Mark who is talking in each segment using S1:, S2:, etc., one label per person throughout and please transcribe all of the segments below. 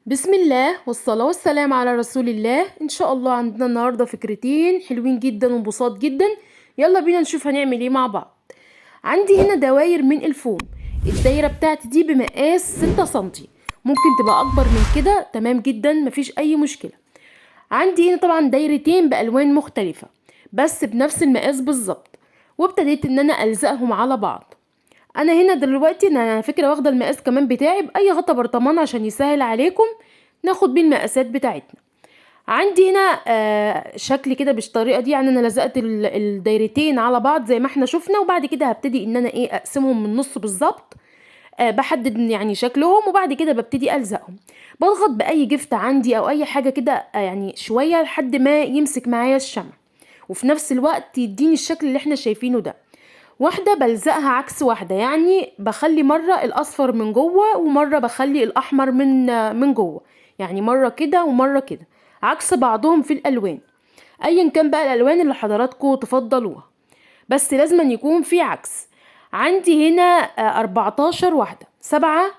S1: بسم الله والصلاة والسلام على رسول الله. ان شاء الله عندنا النهاردة فكرتين حلوين جدا وبساط جدا. يلا بينا نشوف هنعمل ايه مع بعض. عندي هنا دواير من الفوم. الدايرة بتاعتي دي بمقاس 6 سنتي، ممكن تبقى اكبر من كده، تمام جدا، مفيش اي مشكلة. عندي هنا طبعا دايرتين بالوان مختلفة بس بنفس المقاس بالظبط، وابتديت ان انا الزقهم على بعض. انا هنا دلوقتي انا على فكره واخده المقاس كمان بتاعي باي غطا برطمان عشان يسهل عليكم ناخد بيه المقاسات بتاعتنا. عندي هنا شكل كده بالطريقه دي، يعني انا لزقت الدايرتين على بعض زي ما احنا شفنا، وبعد كده هبتدي ان انا اقسمهم من النص بالظبط. بحدد يعني شكلهم، وبعد كده ببتدي الزقهم. بضغط باي جفت عندي او اي حاجه كده يعني شويه لحد ما يمسك معايا الشمع، وفي نفس الوقت يديني الشكل اللي احنا شايفينه ده. واحدة بلزقها عكس واحدة، يعني بخلي مرة الأصفر من جوه ومرة بخلي الأحمر من جوه، يعني مرة كده ومرة كده، عكس بعضهم في الألوان. أيا كان بقى الألوان اللي حضراتكم تفضلوها، بس لازم أن يكون في عكس. عندي هنا 14 واحدة، 7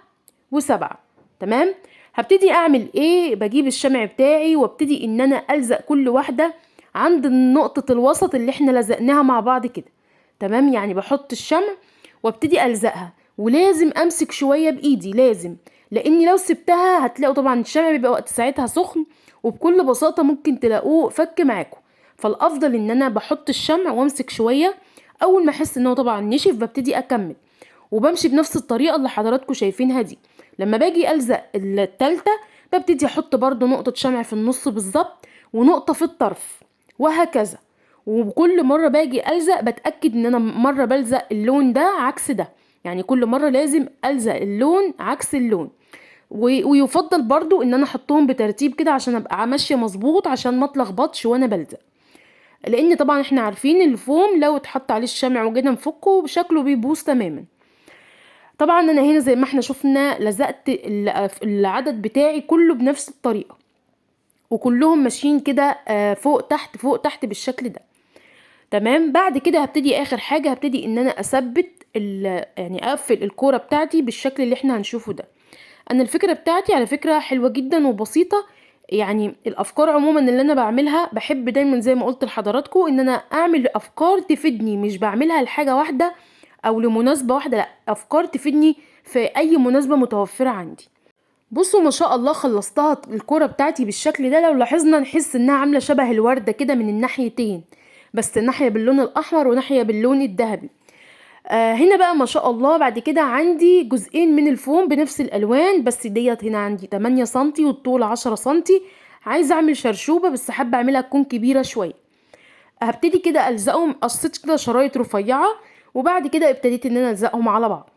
S1: و7. تمام. هبتدي أعمل إيه؟ بجيب الشمع بتاعي وابتدي إن أنا ألزق كل واحدة عند نقطة الوسط اللي احنا لزقناها مع بعض كده. تمام، يعني بحط الشمع وابتدي ألزقها، ولازم أمسك شوية بإيدي، لازم، لأني لو سبتها هتلاقوا طبعا الشمع بيبقى وقت ساعتها سخن، وبكل بساطة ممكن تلاقوه فك معاكم. فالأفضل إن أنا بحط الشمع وأمسك شوية. أول ما أحس إنه طبعا نشف ببتدي أكمل، وبمشي بنفس الطريقة اللي حضراتكم شايفينها دي. لما باجي ألزق التالتة ببتدي أحط برضو نقطة شمع في النص بالظبط، ونقطة في الطرف، وهكذا. وكل مرة باجي ألزق بتأكد ان انا مرة بلزق اللون ده عكس ده، يعني كل مرة لازم ألزق اللون عكس اللون. ويفضل برضو ان انا احطهم بترتيب كده عشان ابقى ماشية مظبوط، عشان ما اتلخبطش وانا بلزق. لان طبعا احنا عارفين الفوم لو اتحط عليه الشمع وجينا نفكه شكله بيبوظ تماما. طبعا انا هنا زي ما احنا شفنا لزقت العدد بتاعي كله بنفس الطريقة، وكلهم ماشيين كده فوق تحت فوق تحت بالشكل ده. تمام. بعد كده هبتدي اخر حاجة، هبتدي ان انا اثبت يعني اقفل الكورة بتاعتي بالشكل اللي احنا هنشوفه ده. انا الفكرة بتاعتي على فكرة حلوة جدا وبسيطة. يعني الافكار عموما اللي انا بعملها بحب دايما زي ما قلت لحضراتكم ان انا اعمل افكار تفيدني، مش بعملها لحاجة واحدة او لمناسبة واحدة، لا، افكار تفيدني في اي مناسبة متوفرة عندي. بصوا ما شاء الله خلصتها الكرة بتاعتي بالشكل ده. لو لاحظنا نحس انها عاملة شبه الوردة كده من الناحيتين، بس ناحية باللون الاحمر وناحية باللون الذهبي. هنا بقى ما شاء الله بعد كده عندي جزئين من الفوم بنفس الالوان، بس ديت هنا عندي 8 سنتي والطول 10 سنتي. عايزة اعمل شرشوبة بس حابة اعملها تكون كبيرة شوية. هبتدي كده الزقهم، قصيت كده شرايط رفيعة، وبعد كده ابتديت ان انا الزقهم على بعض.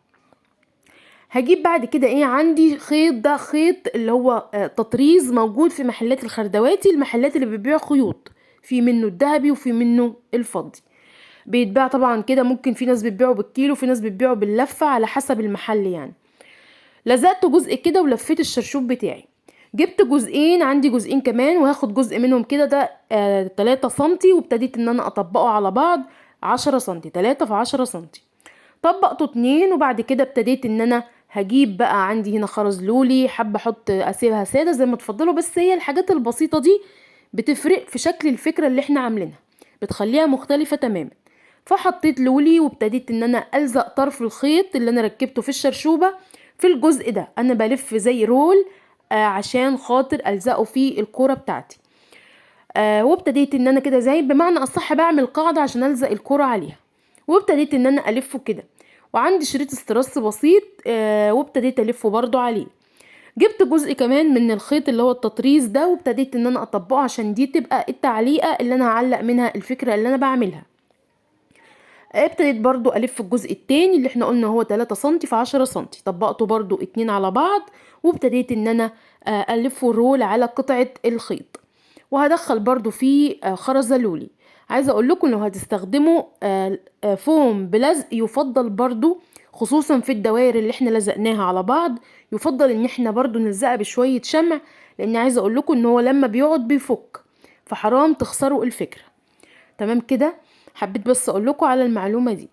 S1: هجيب بعد كده عندي خيط، ده خيط اللي هو تطريز موجود في محلات الخردواتي، المحلات اللي بتبيع خيوط، في منه الذهبي وفي منه الفضي. بيتباع طبعا كده، ممكن في ناس بتبيعه بالكيلو، في ناس بتبيعه باللفة على حسب المحل يعني. لزقت جزء كده ولفيت الشرشوب بتاعي. جبت جزئين، عندي جزئين كمان وهاخد جزء منهم كده، ده 3 سنتي، وابتديت ان انا اطبقه على بعض 10 سنتي، 3 في 10 سنتي. طبقته 2، وبعد كده ابتديت ان انا هجيب بقى عندي هنا خرز لولي، حابه احط اسيبها ساده زي ما تفضلوا، بس هي الحاجات البسيطه دي بتفرق في شكل الفكره اللي احنا عاملينها، بتخليها مختلفه تماما. فحطيت لولي وابتديت ان انا الزق طرف الخيط اللي انا ركبته في الشرشوبه في الجزء ده. انا بلف زي رول عشان خاطر الزقه في الكوره بتاعتي. وابتديت ان انا كده زي بمعنى اصح بعمل قاعده عشان الزق الكوره عليها، وابتديت ان انا الفه كده. وعندي شريط استرس بسيط وابتديت الفه برضو عليه. جبت جزء كمان من الخيط اللي هو التطريز ده، وابتديت ان انا اطبقه عشان دي تبقى التعليقه اللي انا هعلق منها الفكره اللي انا بعملها. ابتديت برضو الف الجزء التاني اللي احنا قلنا هو 3 سنتي في 10 سنتي، طبقته برضو 2 على بعض، وابتديت ان انا الفه رول على قطعه الخيط. وهدخل برضو فيه خرزة لولي. عايزة اقول لكم لو هتستخدموا فوم بلزق يفضل برضو، خصوصا في الدوائر اللي احنا لزقناها على بعض، يفضل ان احنا برضو نلزقها بشوية شمع، لان عايزة اقول لكم ان هو لما بيقعد بيفك، فحرام تخسروا الفكرة. تمام كده. حبيت بس اقول لكم على المعلومة دي.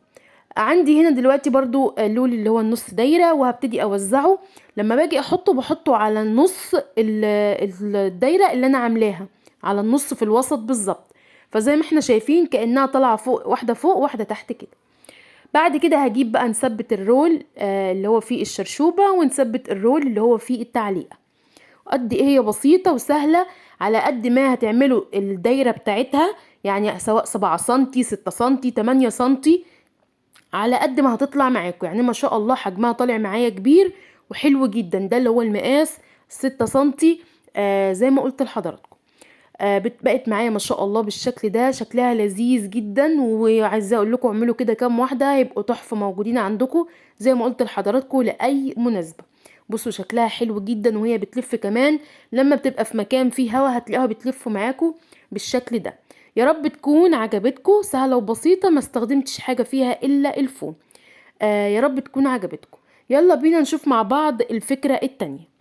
S1: عندي هنا دلوقتي برضو اللول اللي هو النص دايرة، وهبتدي اوزعه. لما باجي احطه بحطه على النص الدايرة اللي انا عاملاها، على النص في الوسط بالظبط. فزي ما احنا شايفين كأنها طالعة فوق، واحدة فوق واحدة تحت كده. بعد كده هجيب بقى نثبت الرول اللي هو فيه الشرشوبة، ونثبت الرول اللي هو فيه التعليقة. قد ايه هي بسيطة وسهلة، على قد ما هتعملوا الدايرة بتاعتها، يعني سواء 7 سنتي 6 سنتي 8 سنتي، على قد ما هتطلع معاكم. يعني ما شاء الله حجمها طالع معايا كبير وحلو جدا. ده اللي هو المقاس 6 سنتي زي ما قلت لحضراتكم. بقت معايا ما شاء الله بالشكل ده، شكلها لذيذ جدا. وعايزه اقول لكم اعملوا كده كام واحده هيبقوا تحفه موجودين عندكم زي ما قلت لحضراتكم لاي مناسبه. بصوا شكلها حلو جدا، وهي بتلف كمان لما بتبقى في مكان فيه هوا هتلاقوها بتلف معاكم بالشكل ده. يا رب تكون عجبتكم، سهله وبسيطه، ما استخدمتش حاجه فيها الا الفوم. يا رب تكون عجبتكم. يلا بينا نشوف مع بعض الفكره التانية.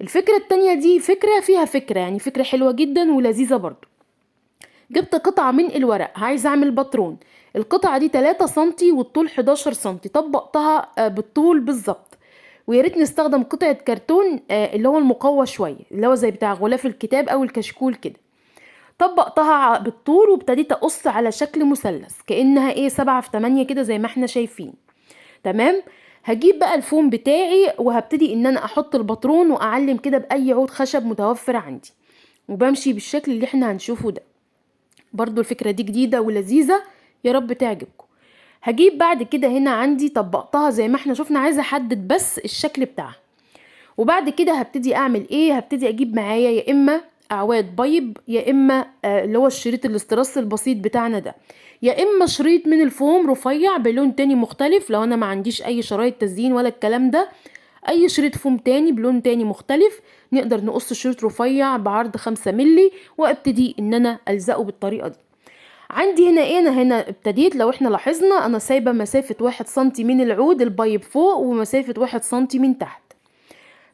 S1: الفكرة التانية دي فكرة فيها فكرة، يعني فكرة حلوة جدا ولذيذة برضو. جبت قطعة من الورق، عايزة اعمل باترون. القطعة دي 3 سنتي والطول 11 سنتي، طبقتها بالطول بالظبط. ويا ريت نستخدم قطعة كرتون اللي هو المقوى شوية، اللي هو زي بتاع غلاف الكتاب او الكشكول كده. طبقتها بالطول وابتديت اقص على شكل مثلث، كأنها ايه 7 في 8 كده زي ما احنا شايفين. تمام. هجيب بقى الفوم بتاعي وهبتدي ان انا احط الباترون واعلم كده باي عود خشب متوفر عندي، وبمشي بالشكل اللي احنا هنشوفه ده. برضو الفكرة دي جديدة ولذيذة، يا رب تعجبكم. هجيب بعد كده هنا عندي طبقتها زي ما احنا شفنا، عايزة احدد بس الشكل بتاعها. وبعد كده هبتدي اعمل ايه، هبتدي اجيب معايا يا اما اعواد بيض، يا اما اللي هو الشريط الاسترس البسيط بتاعنا ده، يا اما شريط من الفوم رفيع بلون تاني مختلف. لو انا ما عنديش اي شرايط تزيين ولا الكلام ده، اي شريط فوم تاني بلون تاني مختلف نقدر نقص شريط رفيع بعرض 5 ملي، وابتدي ان انا الزقه بالطريقة دي. عندي هنا ايه، انا هنا ابتديت لو احنا لاحظنا انا سايبة مسافة 1 سنتي من العود البيض فوق، ومسافة 1 سنتي من تحت.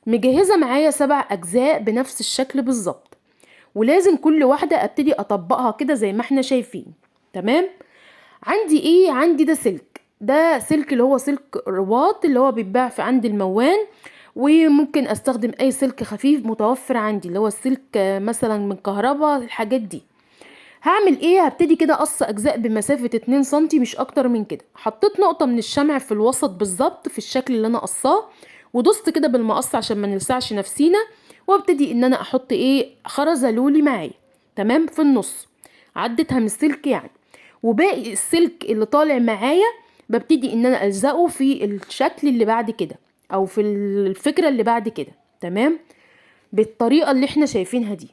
S1: مجهزة معايا 7 اجزاء بنفس الشكل بالظبط، ولازم كل واحدة ابتدي اطبقها كده زي ما احنا شايفين. تمام. عندي ايه، عندي ده سلك، ده سلك اللي هو سلك رباط اللي هو بيتباع في عند الموان. وممكن استخدم اي سلك خفيف متوفر عندي، اللي هو السلك مثلا من كهرباء الحاجات دي. هعمل ايه، هبتدي كده اقص اجزاء بمسافة 2 سنتي مش اكتر من كده. حطيت نقطة من الشمع في الوسط بالظبط في الشكل اللي انا قصاه، ودوست كده بالمقص عشان ما نلسعش نفسينا. وابتدي ان انا احط ايه خرزة لولي معايا. تمام. في النص عدتها من السلك يعني. وباقي السلك اللي طالع معايا ببتدي ان انا الزقه في الشكل اللي بعد كده، او في الفكرة اللي بعد كده. تمام. بالطريقة اللي احنا شايفينها دي.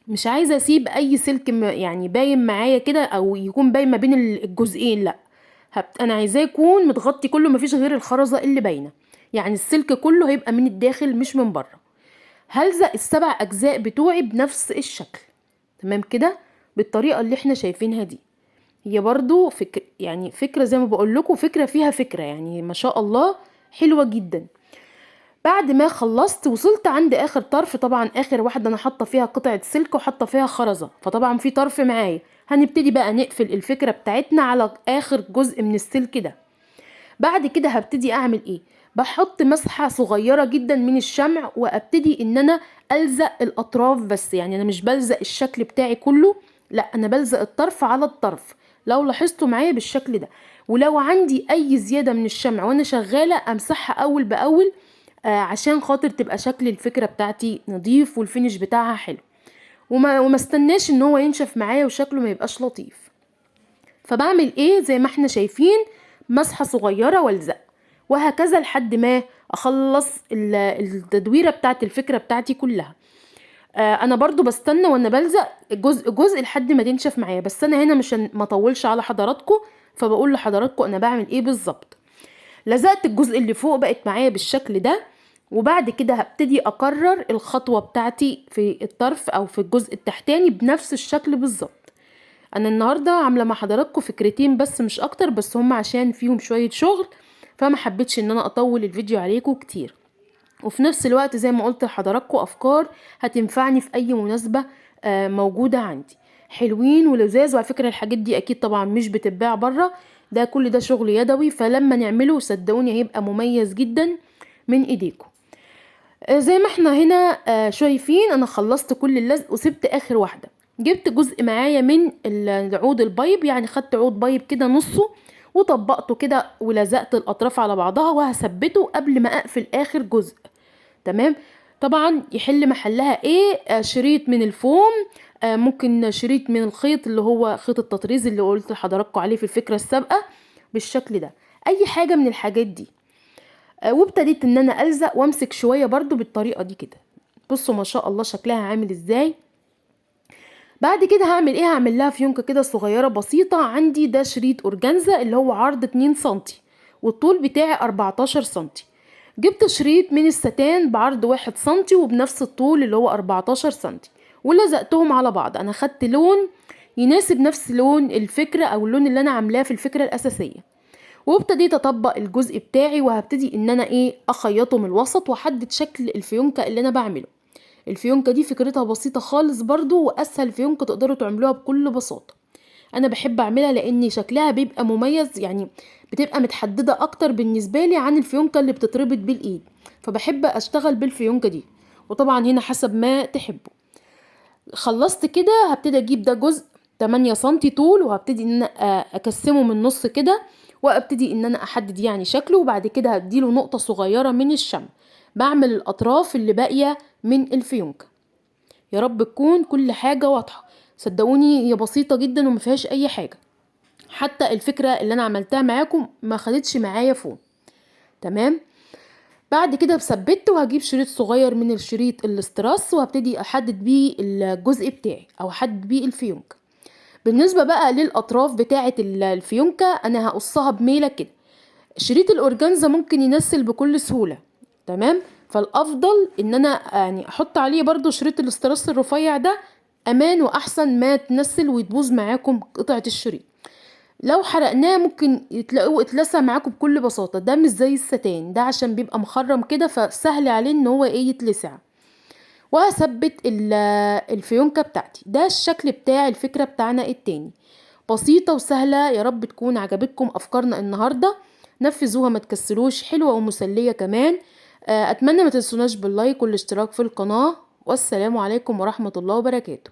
S1: مش عايزه اسيب اي سلك يعني باين معايا كده، او يكون باين ما بين الجزئين، لا. انا عايزاه يكون متغطي كله، مفيش غير الخرزه اللي باينه. يعني السلك كله هيبقى من الداخل مش من بره. هلزق ال7 اجزاء بتوعي بنفس الشكل. تمام كده بالطريقه اللي احنا شايفينها دي. هي برضو يعني فكره زي ما بقول لكم، فكره فيها فكره، يعني ما شاء الله حلوه جدا. بعد ما خلصت وصلت عند اخر طرف، طبعا اخر واحده انا حاطه فيها قطعه سلك وحاطه فيها خرزه، فطبعا في طرف معايا. هنبتدي بقى نقفل الفكره بتاعتنا على اخر جزء من السلك ده. بعد كده هبتدي اعمل ايه، بحط مسحه صغيره جدا من الشمع، وابتدي ان انا الزق الاطراف بس. يعني انا مش بلزق الشكل بتاعي كله، لا انا بلزق الطرف على الطرف. لو لاحظتوا معايا بالشكل ده. ولو عندي اي زياده من الشمع وانا شغاله امسحها اول باول، عشان خاطر تبقى شكل الفكرة بتاعتي نظيف والفينش بتاعها حلو. وما استناش ان هو ينشف معايا وشكله ما يبقاش لطيف. فبعمل ايه زي ما احنا شايفين، مسحة صغيرة والزق، وهكذا لحد ما اخلص التدويرة بتاعت الفكرة بتاعتي كلها. انا برضو بستنى وانا بلزق جزء جزء لحد ما تنشف معايا، بس انا هنا مش ما اطولش على حضراتكم، فبقول لحضراتكم انا بعمل ايه بالظبط. لزقت الجزء اللي فوق بقت معايا بالشكل ده. وبعد كده هبتدي اكرر الخطوة بتاعتي في الطرف او في الجزء التحتاني بنفس الشكل بالظبط. انا النهاردة عاملة مع حضراتكم فكرتين بس مش اكتر، بس هم عشان فيهم شوية شغل، فما حبيتش ان انا اطول الفيديو عليكم كتير. وفي نفس الوقت زي ما قلت لحضراتكم افكار هتنفعني في اي مناسبة موجودة عندي، حلوين ولذاذ. وعلى فكرة الحاجات دي اكيد طبعا مش بتتباع بره، ده كل ده شغل يدوي، فلما نعمله صدقوني هيبقى مميز جدا من ايديكم. زي ما احنا هنا شايفين انا خلصت كل اللزق وسبت اخر واحدة. جبت جزء معايا من العود البيض، يعني خدت عود بيض كده نصه وطبقته كده ولزقت الاطراف على بعضها، وهثبته قبل ما اقفل اخر جزء. تمام. طبعا يحل محلها ايه؟ شريط من الفوم، ممكن شريط من الخيط اللي هو خيط التطريز اللي قلت لحضراتكم عليه في الفكرة السابقة بالشكل ده، اي حاجة من الحاجات دي. وابتديت ان انا الزق وامسك شوية برضو بالطريقة دي كده. بصوا ما شاء الله شكلها عامل ازاي. بعد كده هعمل ايه؟ هعمل لها فيونكة كده صغيرة بسيطة. عندي ده شريط اورجانزا اللي هو عرض 2 سنتي والطول بتاعي 14 سنتي. جبت شريط من الستان بعرض 1 سنتي وبنفس الطول اللي هو 14 سنتي، ولزقتهم على بعض. انا خدت لون يناسب نفس لون الفكرة او اللون اللي انا عاملاه في الفكرة الاساسية، وابتديت اطبق الجزء بتاعي وهبتدي ان انا ايه اخيطه من الوسط واحدد شكل الفيونكة اللي انا بعمله. الفيونكة دي فكرتها بسيطة خالص برضو، واسهل فيونكة تقدروا تعملوها بكل بساطة. انا بحب اعملها لان شكلها بيبقى مميز، يعني بتبقى متحددة اكتر بالنسبة لي عن الفيونكة اللي بتتربط بالايد، فبحب اشتغل بالفيونكة دي. وطبعا هنا حسب ما تحبوا. خلصت كده هبتدي اجيب ده جزء 8 سنتي طول، وهبتدي ان انا اقسمه من النص كده، وابتدي ان انا احدد يعني شكله، وبعد كده هديله نقطة صغيرة من الشمع. بعمل الاطراف اللي باقية من الفيونكة. يا رب تكون كل حاجة واضحة. صدقوني هي بسيطة جدا ومفيهاش اي حاجة، حتى الفكرة اللي انا عملتها معاكم ما خدتش معايا فوم. تمام. بعد كده بثبت وهجيب شريط صغير من الشريط الاستراس وهبتدي احدد بيه الجزء بتاعي او احدد بيه الفيونكة. بالنسبة بقى للاطراف بتاعة الفيونكة انا هقصها بميلة كده. شريط الاورجانزا ممكن ينسل بكل سهولة. تمام. فالافضل ان انا يعني احط عليه برضو شريط الاستراس الرفيع ده، امان واحسن ما تنسل وتبوظ معاكم قطعة الشريط. لو حرقناه ممكن تلاقوه اتلسع معاكم بكل بساطة. ده مش زي الستان ده عشان بيبقى مخرم كده فسهل عليه ان هو ايه يتلسع. وهثبت الفيونكة بتاعتي. ده الشكل بتاع الفكرة بتاعنا التاني. بسيطة وسهلة. يا رب تكون عجبتكم افكارنا النهاردة، نفذوها ما تكسلوش، حلوة ومسلية كمان. اتمنى ما تنسوناش باللايك والاشتراك في القناة، والسلام عليكم ورحمة الله وبركاته.